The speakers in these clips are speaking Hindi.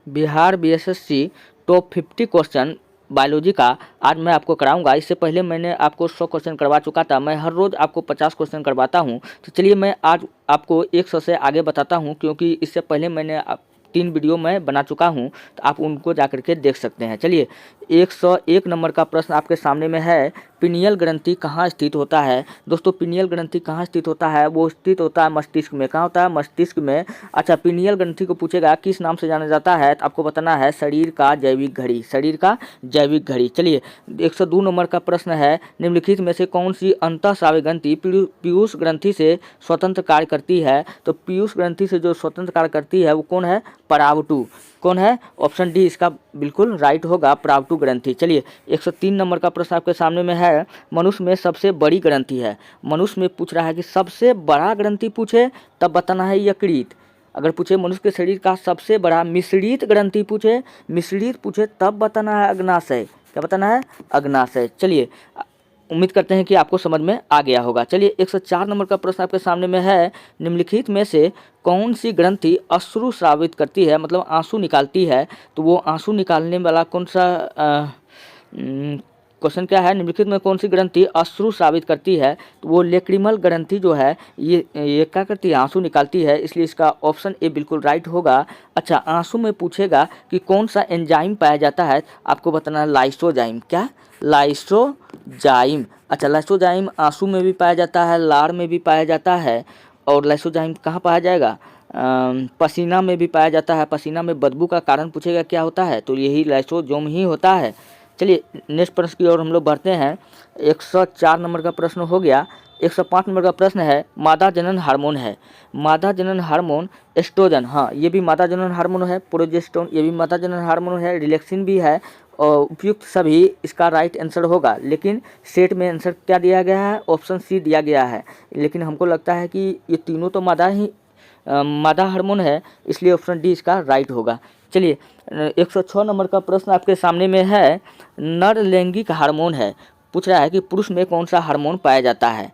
Bihar BSSC top 50 question biology का आज मैं आपको कराऊंगा। इससे पहले मैंने आपको 100 क्वेश्चन करवा चुका था। मैं हर रोज़ आपको 50 क्वेश्चन करवाता हूं। तो चलिए मैं आज आपको 100 से आगे बताता हूं, क्योंकि इससे पहले मैंने 3 वीडियो मैं बना चुका हूं, तो आप उनको जाकर के देख सकते हैं। चलिए 101 नंबर का प्रश्न आपके सामने में है, पिनियल ग्रंथि कहाँ स्थित होता है। दोस्तों पिनियल ग्रंथि कहाँ स्थित होता है, वो स्थित होता है मस्तिष्क में। कहाँ होता है, मस्तिष्क में। अच्छा, पिनियल ग्रंथि को पूछेगा किस नाम से जाना जाता है, तो आपको बताना है शरीर का जैविक घड़ी, शरीर का जैविक घड़ी। चलिए 102 नंबर का प्रश्न है, निम्नलिखित में से कौन सी अंतःस्रावी ग्रंथि पीयूष ग्रंथि से स्वतंत्र कार्य करती है। तो पीयूष ग्रंथि से जो स्वतंत्र कार्य करती है वो कौन है, परावटु। कौन है, ऑप्शन डी इसका बिल्कुल राइट होगा, परावटु ग्रंथि। चलिए 103 नंबर का प्रश्न आपके सामने में है, मनुष्य में सबसे बड़ी ग्रंथि है। मनुष्य में पूछ रहा है कि सबसे बड़ा ग्रंथि पूछे तब बताना है यकृत। अगर पूछे मनुष्य के शरीर का सबसे बड़ा मिश्रित ग्रंथि पूछे, मिश्रित पूछे तब बताना है अग्नाशय। क्या बताना है, अग्नाशय। चलिए उम्मीद करते हैं कि आपको समझ में आ गया होगा। चलिए 104 नंबर का प्रश्न आपके सामने में है, निम्नलिखित में से कौन सी ग्रंथि अश्रु स्रावित करती है, मतलब आंसू निकालती है। तो वो आंसू निकालने वाला कौन सा क्वेश्चन क्या है, निम्नलिखित में कौन सी ग्रंथि अश्रु स्रावित करती है। तो वो लेक्रिमल ग्रंथि जो है ये क्या करती है, आंसू निकालती है, इसलिए इसका ऑप्शन ए बिल्कुल राइट होगा। अच्छा, आंसू में पूछेगा कि कौन सा एंजाइम पाया जाता है, आपको बताना है लाइसोजाइम। क्या, लाइसोजाइम। अच्छा, लाइसोजाइम आंसू में भी पाया जाता है, लार में भी पाया जाता है, और लाइसोजाइम कहाँ पाया जाएगा, पसीना में भी पाया जाता है। पसीना में बदबू का कारण पूछेगा क्या होता है, तो यही लाइसोजोम ही होता है। चलिए नेक्स्ट प्रश्न की ओर हम लोग बढ़ते हैं। 104 नंबर का प्रश्न हो गया। 105 नंबर का प्रश्न है, मादा जनन हार्मोन है। मादा जनन हार्मोन एस्ट्रोजन, हाँ ये भी मादा जनन हार्मोन है। प्रोजेस्टेरोन ये भी मादा जनन हार्मोन है। रिलैक्सिन भी है। और उपयुक्त सभी इसका राइट आंसर होगा, लेकिन सेट में आंसर क्या दिया गया है, ऑप्शन सी दिया गया है। लेकिन हमको लगता है कि ये तीनों तो मादा हार्मोन है, इसलिए ऑप्शन डी इसका राइट होगा। चलिए 106 नंबर का प्रश्न आपके सामने में है, नर लैंगिक हार्मोन है। पूछ रहा है कि पुरुष में कौन सा हार्मोन पाया जाता है।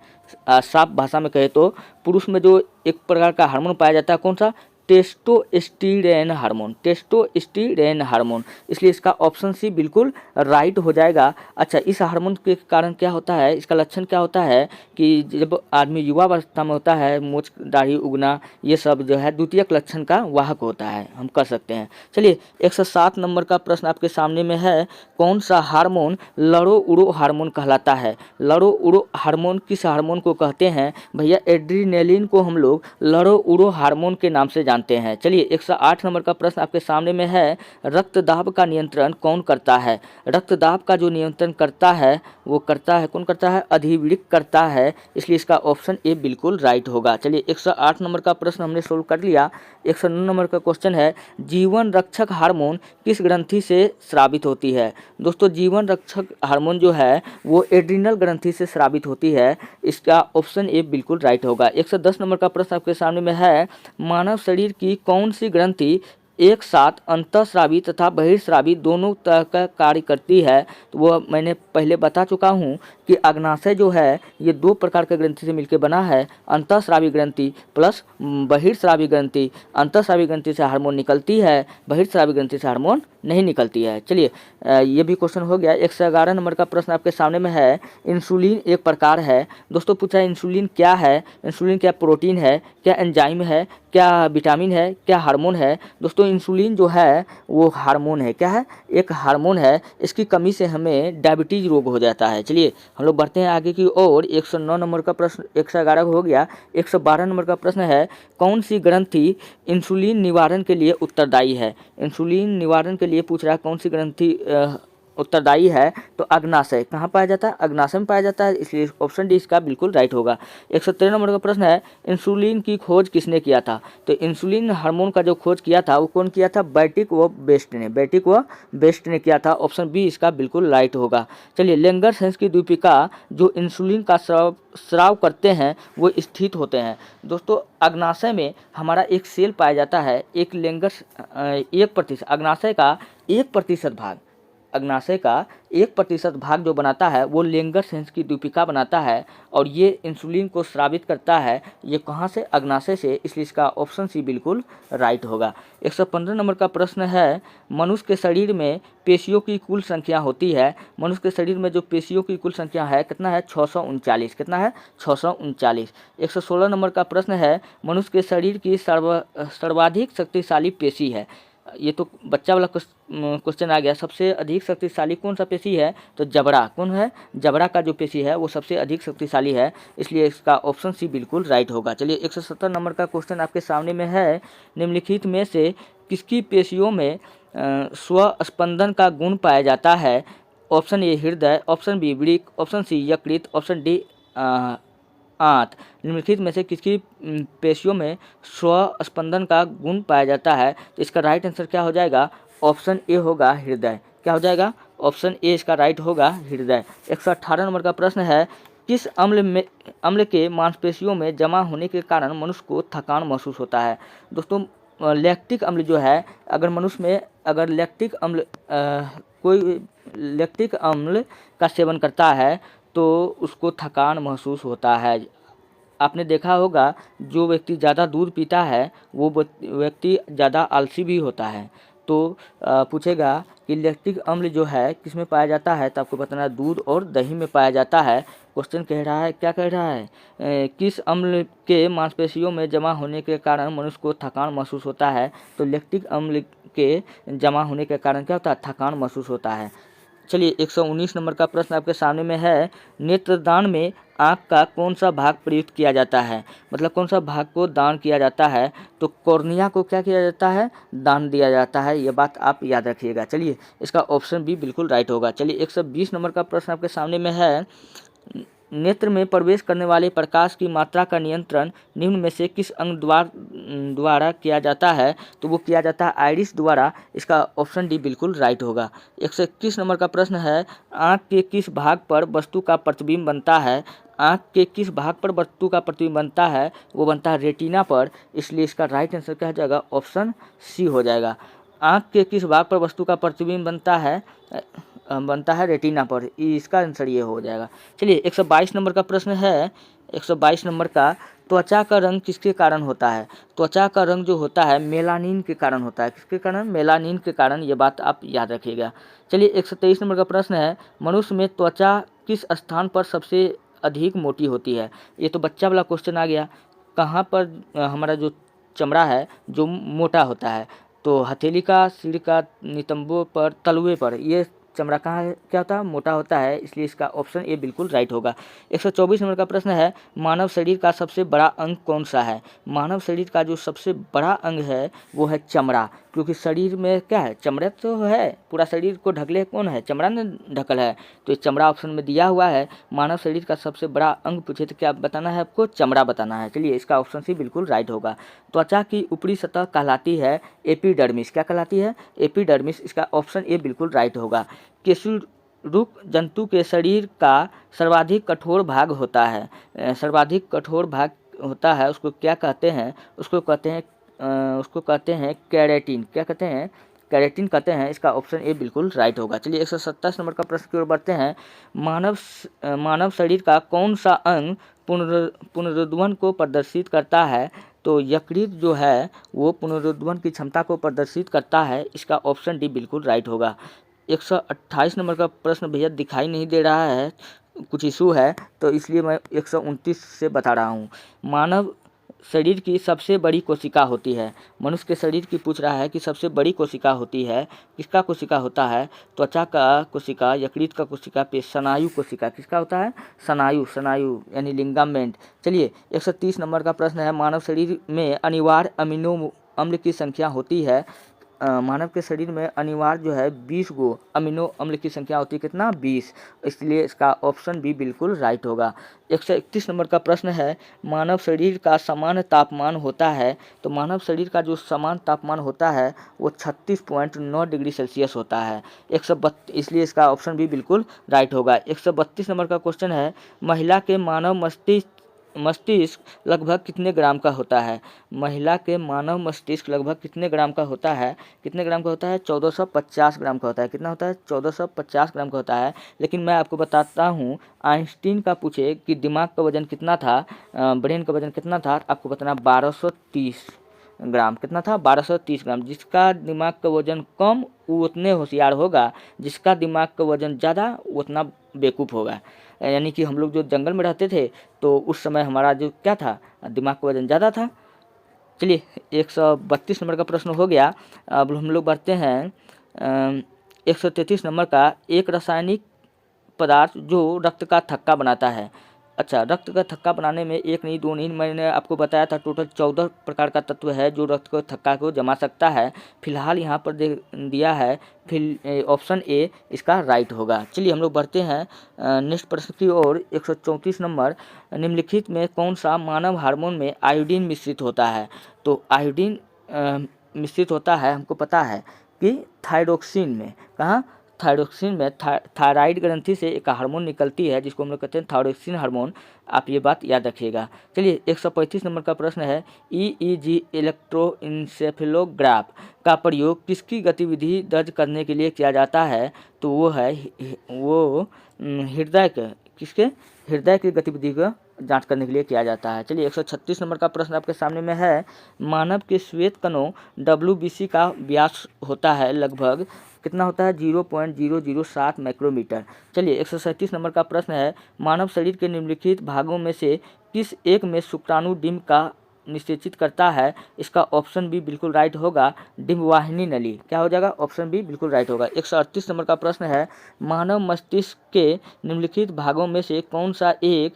साफ भाषा में कहे तो पुरुष में जो एक प्रकार का हार्मोन पाया जाता है, कौन सा, टेस्टोस्टेरोन हार्मोन, टेस्टोस्टेरोन हार्मोन। इसलिए इसका ऑप्शन सी बिल्कुल राइट हो जाएगा। अच्छा, इस हार्मोन के कारण क्या होता है, इसका लक्षण क्या होता है कि जब आदमी युवा अवस्था में होता है, मूंछ दाढ़ी उगना, ये सब जो है द्वितीयक लक्षण का वाहक होता है, हम कह सकते हैं। चलिए 107 नंबर का प्रश्न आपके सामने में है, कौन सा हार्मोन लड़ो उड़ो हार्मोन कहलाता है। लड़ो उड़ो हार्मोन किस हार्मोन को कहते हैं भैया, एड्रीनेलिन को हम लोग लड़ो उड़ो हार्मोन के नाम से जानते हैं। चलिए 108 नंबर का प्रश्न आपके सामने में है, रक्तदाब का नियंत्रण कौन करता है। रक्तदाब का जो नियंत्रण करता है वो करता है, कौन करता है, अधिवृक्क करता है, इसलिए इसका ऑप्शन ए बिल्कुल राइट होगा। चलिए 108 नंबर का प्रश्न हमने सोल्व कर लिया। 109 नंबर का क्वेश्चन है, जीवन रक्षक हार्मोन किस ग्रंथि से स्रावित होती है। दोस्तों जीवन रक्षक हार्मोन जो है वो एड्रिनल ग्रंथि से स्रावित होती है, इसका ऑप्शन ए बिल्कुल राइट होगा। 110 नंबर का प्रश्न आपके सामने में है, मानव शरीर की कौन सी ग्रंथि एक साथ अंतःस्रावी तथा बहिर्स्रावी दोनों तरह का कार्य करती है। तो वो मैंने पहले बता चुका हूँ कि अग्नाशय जो है ये 2 प्रकार के ग्रंथि से मिलकर बना है, अंतःस्रावी ग्रंथि प्लस बहिर्स्रावी ग्रंथि। अंतःस्रावी ग्रंथि से हार्मोन निकलती है, बहिर्स्रावी ग्रंथि से हार्मोन नहीं निकलती है। चलिए ये भी क्वेश्चन हो गया। 111 नंबर का प्रश्न आपके सामने में है, इंसुलिन एक प्रकार है। दोस्तों पूछा है इंसुलिन क्या है, इंसुलिन क्या प्रोटीन है, क्या एंजाइम है, क्या विटामिन है, क्या हार्मोन है। दोस्तों इंसुलिन जो है वो हार्मोन है। क्या है, एक हार्मोन है, इसकी कमी से हमें डायबिटीज रोग हो जाता है। चलिए हम लोग बढ़ते हैं आगे की ओर। 109 नंबर का प्रश्न 111 हो गया। 112 नंबर का प्रश्न है, कौन सी ग्रंथि इंसुलिन निवारण के लिए उत्तरदायी है। इंसुलिन निवारण के लिए पूछ रहा है कौन सी ग्रंथि उत्तरदायी है। तो अग्नाशय कहाँ पाया जाता है, अग्नाशय में पाया जाता है, इसलिए ऑप्शन डी इसका बिल्कुल राइट होगा। 113 नंबर का प्रश्न है, इंसुलिन की खोज किसने किया था। तो इंसुलिन हार्मोन का जो खोज किया था वो कौन किया था, बैटिक व बेस्ट ने, बैटिक व बेस्ट ने किया था। ऑप्शन बी इसका बिल्कुल राइट होगा। चलिए लेंगरहंस की द्वीपिका जो इंसुलिन का स्राव करते हैं वो स्थित होते हैं। दोस्तों अग्नाशय में हमारा एक सेल पाया जाता है, एक लेंगर्स 1% अग्नाशय का 1% भाग अग्नाशय का 1% भाग जो बनाता है वो लेंगरहैंस की द्वीपिका बनाता है और ये इंसुलिन को स्रावित करता है। ये कहाँ से? अग्नाशय से, इसलिए इसका ऑप्शन सी बिल्कुल राइट होगा। 115 नंबर का प्रश्न है, मनुष्य के शरीर में पेशियों की कुल संख्या होती है। मनुष्य के शरीर में जो पेशियों की कुल संख्या है कितना है? 639। कितना है? 639। 116 नंबर का प्रश्न है, मनुष्य के शरीर की सर्वाधिक शक्तिशाली पेशी है। ये तो बच्चा वाला क्वेश्चन आ गया। सबसे अधिक शक्तिशाली कौन सा पेशी है? तो जबड़ा। कौन है? जबड़ा का जो पेशी है वो सबसे अधिक शक्तिशाली है, इसलिए इसका ऑप्शन सी बिल्कुल राइट होगा। चलिए 170 नंबर का क्वेश्चन आपके सामने में है, निम्नलिखित में से किसकी पेशियों में स्वस्पंदन का गुण पाया जाता है? ऑप्शन ए हृदय, ऑप्शन बी वृक्क, ऑप्शन सी यकृत, ऑप्शन डी आंत। निम्नलिखित में से किसकी पेशियों में स्वस्पंदन का गुण पाया जाता है? तो इसका राइट आंसर क्या हो जाएगा? ऑप्शन ए होगा हृदय। क्या हो जाएगा? ऑप्शन ए इसका राइट होगा हृदय। 118 नंबर का प्रश्न है, किस अम्ल के मांसपेशियों में जमा होने के कारण मनुष्य को थकान महसूस होता है? दोस्तों लैक्टिक अम्ल जो है, अगर मनुष्य में अगर कोई लैक्टिक अम्ल का सेवन करता है तो उसको थकान महसूस होता है। आपने देखा होगा जो व्यक्ति ज़्यादा दूध पीता है वो व्यक्ति ज़्यादा आलसी भी होता है। तो पूछेगा कि लैक्टिक अम्ल जो है किस में पाया जाता है? तो आपको बताना है दूध और दही में पाया जाता है। क्वेश्चन कह रहा है, क्या कह रहा है? किस अम्ल के मांसपेशियों में जमा होने के कारण मनुष्य को थकान महसूस होता है? तो लैक्टिक अम्ल के जमा होने के कारण क्या होता है? थकान महसूस होता है। चलिए 119 नंबर का प्रश्न आपके सामने में है, नेत्रदान में आँख का कौन सा भाग प्रयुक्त किया जाता है? मतलब कौन सा भाग को दान किया जाता है? तो कॉर्निया को क्या किया जाता है? दान दिया जाता है। ये बात आप याद रखिएगा। चलिए इसका ऑप्शन बी बिल्कुल राइट होगा। चलिए 120 नंबर का प्रश्न आपके सामने में है, नेत्र में प्रवेश करने वाले प्रकाश की मात्रा का नियंत्रण निम्न में से किस अंग द्वारा किया जाता है? तो वो किया जाता है आइरिस द्वारा। इसका ऑप्शन डी बिल्कुल राइट होगा। 121 नंबर का प्रश्न है, आँख के किस भाग पर वस्तु का प्रतिबिंब बनता है? आँख के किस भाग पर वस्तु का प्रतिबिंब बनता है? वो बनता है रेटिना पर, इसलिए इसका राइट आंसर क्या हो जाएगा? ऑप्शन सी हो जाएगा। आँख के किस भाग पर वस्तु का प्रतिबिंब बनता है रेटिना पर, इसका आंसर ये हो जाएगा। चलिए 122 नंबर का प्रश्न है, 122 नंबर का, त्वचा का रंग किसके कारण होता है? त्वचा का रंग जो होता है मेलानिन के कारण होता है। किसके कारण? मेलानिन के कारण। ये बात आप याद रखिएगा। चलिए 123 नंबर का प्रश्न है, मनुष्य में त्वचा किस स्थान पर सबसे अधिक मोटी होती है? ये तो बच्चा वाला क्वेश्चन आ गया। कहाँ पर हमारा जो चमड़ा है जो मोटा होता है? तो हथेली का, सिर का, नितंबों पर, तलवे पर, ये चमड़ा कहाँ है, क्या होता है? मोटा होता है, इसलिए इसका ऑप्शन ए बिल्कुल राइट होगा। 124 नंबर का प्रश्न है, मानव शरीर का सबसे बड़ा अंग कौन सा है? मानव शरीर का जो सबसे बड़ा अंग है वो है चमड़ा, क्योंकि शरीर में क्या है? चमड़ा तो है, पूरा शरीर को ढकले कौन है? चमड़ा ने ढकल है, तो ये चमड़ा ऑप्शन में दिया हुआ है। मानव शरीर का सबसे बड़ा अंग पूछे तो क्या बताना है आपको? चमड़ा बताना है। चलिए इसका ऑप्शन सी बिल्कुल राइट होगा। त्वचा की ऊपरी सतह कहलाती है एपिडर्मिस। क्या कहलाती है? एपिडर्मिस। इसका ऑप्शन ए बिल्कुल राइट होगा। केशुरुक जंतु के शरीर का सर्वाधिक कठोर भाग होता है। सर्वाधिक कठोर भाग होता है, उसको क्या कहते हैं? उसको कहते हैं कैरेटिन। क्या कहते हैं? कैरेटिन कहते हैं। इसका ऑप्शन ए बिल्कुल राइट होगा। चलिए 127 नंबर का प्रश्न की ओर बढ़ते हैं, मानव शरीर का कौन सा अंग पुनरुद्धान को प्रदर्शित करता है? तो यकृत जो है वो पुनरुद्धान की क्षमता को प्रदर्शित करता है। इसका ऑप्शन डी बिल्कुल राइट होगा। 128 नंबर का प्रश्न भैया दिखाई नहीं दे रहा है, कुछ इशू है, तो इसलिए मैं 129 से बता रहा हूँ। मानव शरीर की सबसे बड़ी कोशिका होती है। मनुष्य के शरीर की पूछ रहा है कि सबसे बड़ी कोशिका होती है, किसका कोशिका होता है? त्वचा का कोशिका, यकृत का कोशिका, स्नायु कोशिका। किसका होता है? स्नायु यानी लिंगामेंट। चलिए 130 नंबर का प्रश्न है, मानव शरीर में अनिवार्य अमीनो अम्ल की संख्या होती है? मानव के शरीर में अनिवार्य जो है 20 गो अमीनो अम्ल की संख्या होती है। कितना? 20। इसलिए इसका ऑप्शन बी बिल्कुल राइट होगा। 131 नंबर का प्रश्न है, मानव शरीर का सामान्य तापमान होता है? तो मानव शरीर का जो सामान्य तापमान होता है वो 36.9 डिग्री सेल्सियस होता है। 132, इसलिए इसका ऑप्शन बी बिल्कुल राइट होगा। 132 नंबर का क्वेश्चन है, महिला के मानव मस्तिष्क मस्तिष्क लगभग कितने ग्राम का होता है? महिला के मानव मस्तिष्क लगभग कितने ग्राम का होता है? कितने ग्राम का होता है? 1450 ग्राम का होता है। कितना होता है? 1450 ग्राम का होता है। लेकिन मैं आपको बताता हूँ, आइंस्टीन का पूछे कि दिमाग का वजन कितना था, ब्रेन का वजन कितना था, आपको बताना 1230 ग्राम। कितना था? 1230 ग्राम। जिसका दिमाग का वजन कम वो उतने होशियार होगा, जिसका दिमाग का वजन ज़्यादा वो उतना बेवकूफ़ होगा। यानी कि हम लोग जो जंगल में रहते थे तो उस समय हमारा जो क्या था, दिमाग का वजन ज़्यादा था। चलिए 132 नंबर का प्रश्न हो गया। अब हम लोग बढ़ते हैं 133 नंबर का। एक रासायनिक पदार्थ जो रक्त का थक्का बनाता है। अच्छा, रक्त का थक्का बनाने में एक नहीं दो नहीं, मैंने आपको बताया था टोटल 14 प्रकार का तत्व है जो रक्त को थक्का को जमा सकता है। फिलहाल यहाँ पर दे दिया है, फिर ऑप्शन ए इसका राइट होगा। चलिए हम लोग बढ़ते हैं नेक्स्ट प्रश्न की ओर। 134 नंबर, निम्नलिखित में कौन सा मानव हार्मोन में आयोडीन मिश्रित होता है? तो आयोडीन मिश्रित होता है, हमको पता है कि थायरोक्सिन में। कहाँ? थायरोक्सिन में। थायराइड ग्रंथि से एक हार्मोन निकलती है जिसको हम लोग कहते हैं थायरोक्सिन हार्मोन। आप ये बात याद रखिएगा। चलिए 135 नंबर का प्रश्न है, ईईजी इलेक्ट्रोइंसेफेलोग्राफ का प्रयोग किसकी गतिविधि दर्ज करने के लिए किया जाता है? तो वो है हृदय के, किसके? हृदय की गतिविधि का जांच करने के लिए किया जाता है। चलिए 136 नंबर का प्रश्न आपके सामने में है, मानव के श्वेत कणों WBC का व्यास होता है लगभग कितना होता है? 0.007 माइक्रोमीटर। चलिए 137 नंबर का प्रश्न है, मानव शरीर के निम्नलिखित भागों में से किस एक में शुक्राणु डिम्ब का निषेचित करता है? इसका ऑप्शन बी बिल्कुल राइट होगा, डिम्बवाहिनी नली। क्या हो जाएगा? ऑप्शन बी बिल्कुल राइट होगा। 138 नंबर का प्रश्न है, मानव मस्तिष्क के निम्नलिखित भागों में से कौन सा एक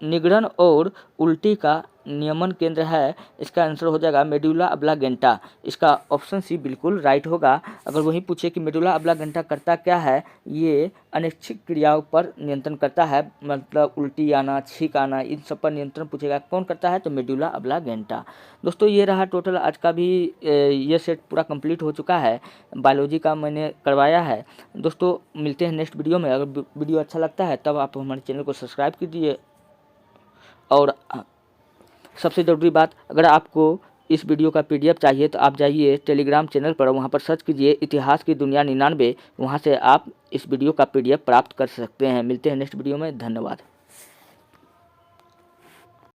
निगरण और उल्टी का नियमन केंद्र है? इसका आंसर हो जाएगा मेडुला ऑब्लांगेटा। इसका ऑप्शन सी बिल्कुल राइट होगा। अगर वही पूछे कि मेडुला ऑब्लांगेटा करता क्या है, ये अनैच्छिक क्रियाओं पर नियंत्रण करता है, मतलब उल्टी आना, छींक आना, इन सब पर नियंत्रण पूछेगा कौन करता है, तो मेडुला ऑब्लांगेटा। दोस्तों ये रहा टोटल आज का भी ये सेट पूरा कंप्लीट हो चुका है, बायोलॉजी का मैंने करवाया है। दोस्तों मिलते हैं नेक्स्ट वीडियो में। अगर वीडियो अच्छा लगता है तब आप हमारे चैनल को सब्सक्राइब कीजिए। और सबसे ज़रूरी बात, अगर आपको इस वीडियो का PDF चाहिए तो आप जाइए टेलीग्राम चैनल पर, वहाँ पर सर्च कीजिए इतिहास की दुनिया 99, वहाँ से आप इस वीडियो का PDF प्राप्त कर सकते हैं। मिलते हैं नेक्स्ट वीडियो में। धन्यवाद।